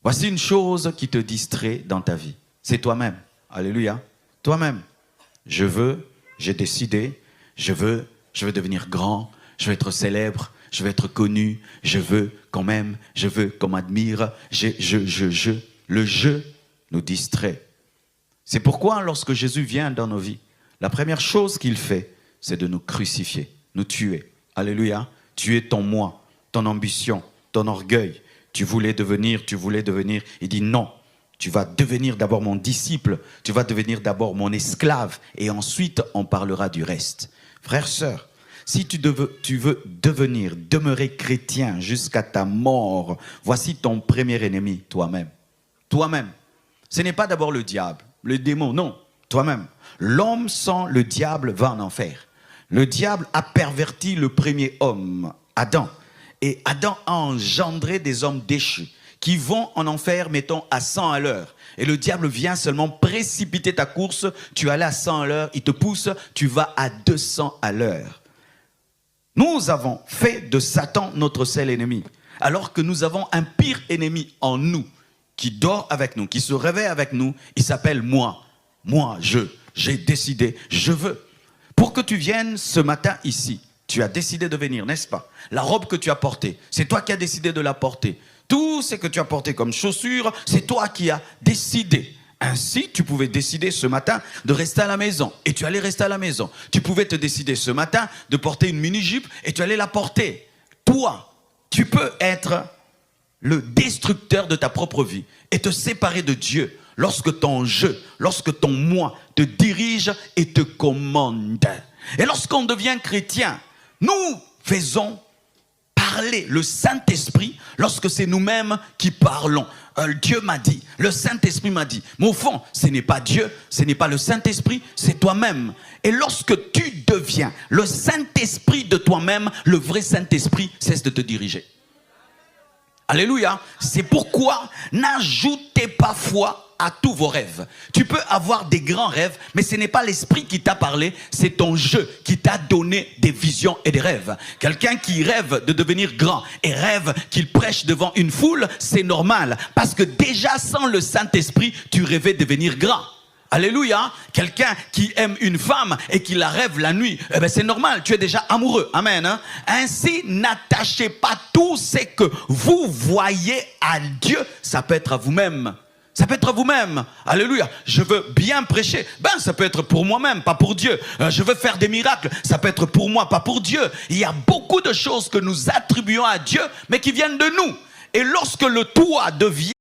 Voici une chose qui te distrait dans ta vie. C'est toi-même. Alléluia. Toi-même. Je veux, j'ai décidé, je veux devenir grand, je veux être célèbre, je veux être connu, je veux qu'on m'aime, je veux qu'on m'admire. Le je nous distrait. C'est pourquoi lorsque Jésus vient dans nos vies, la première chose qu'il fait, c'est de nous crucifier, nous tuer. Alléluia. Tuer ton moi, ton ambition, ton orgueil. Tu voulais devenir. Il dit non. Tu vas devenir d'abord mon disciple, tu vas devenir d'abord mon esclave, et ensuite on parlera du reste. Frères, sœurs, si tu veux demeurer chrétien jusqu'à ta mort, voici ton premier ennemi, toi-même. Toi-même. Ce n'est pas d'abord le diable, le démon, non, toi-même. L'homme sans le diable va en enfer. Le diable a perverti le premier homme, Adam. Et Adam a engendré des hommes déchus qui vont en enfer, mettons, à 100 à l'heure. Et le diable vient seulement précipiter ta course. Tu allais à 100 à l'heure, il te pousse, tu vas à 200 à l'heure. Nous avons fait de Satan notre seul ennemi, alors que nous avons un pire ennemi en nous, qui dort avec nous, qui se réveille avec nous. Il s'appelle moi. Moi, j'ai décidé, je veux. Pour que tu viennes ce matin ici, tu as décidé de venir, n'est-ce pas? La robe que tu as portée, c'est toi qui as décidé de la porter. Tout ce que tu as porté comme chaussures, c'est toi qui as décidé. Ainsi, tu pouvais décider ce matin de rester à la maison. Et tu allais rester à la maison. Tu pouvais te décider ce matin de porter une mini-jupe et tu allais la porter. Toi, tu peux être le destructeur de ta propre vie et te séparer de Dieu lorsque ton lorsque ton moi te dirige et te commande. Et lorsqu'on devient chrétien, nous faisons parler le Saint-Esprit lorsque c'est nous-mêmes qui parlons. Dieu m'a dit, le Saint-Esprit m'a dit. Mais au fond, ce n'est pas Dieu, ce n'est pas le Saint-Esprit, c'est toi-même. Et lorsque tu deviens le Saint-Esprit de toi-même, le vrai Saint-Esprit cesse de te diriger. Alléluia. C'est pourquoi n'ajoutez pas foi à tous vos rêves. Tu peux avoir des grands rêves, mais ce n'est pas l'esprit qui t'a parlé, c'est ton jeu qui t'a donné des visions et des rêves. Quelqu'un qui rêve de devenir grand et rêve qu'il prêche devant une foule, c'est normal. Parce que déjà sans le Saint-Esprit, tu rêvais de devenir grand. Alléluia. Quelqu'un qui aime une femme et qui la rêve la nuit, eh ben c'est normal, tu es déjà amoureux. Amen. Hein? Ainsi, n'attachez pas tout ce que vous voyez à Dieu. Ça peut être à vous-même. Ça peut être à vous-même. Alléluia. Je veux bien prêcher. Ben, ça peut être pour moi-même, pas pour Dieu. Je veux faire des miracles. Ça peut être pour moi, pas pour Dieu. Il y a beaucoup de choses que nous attribuons à Dieu, mais qui viennent de nous. Et lorsque le toi devient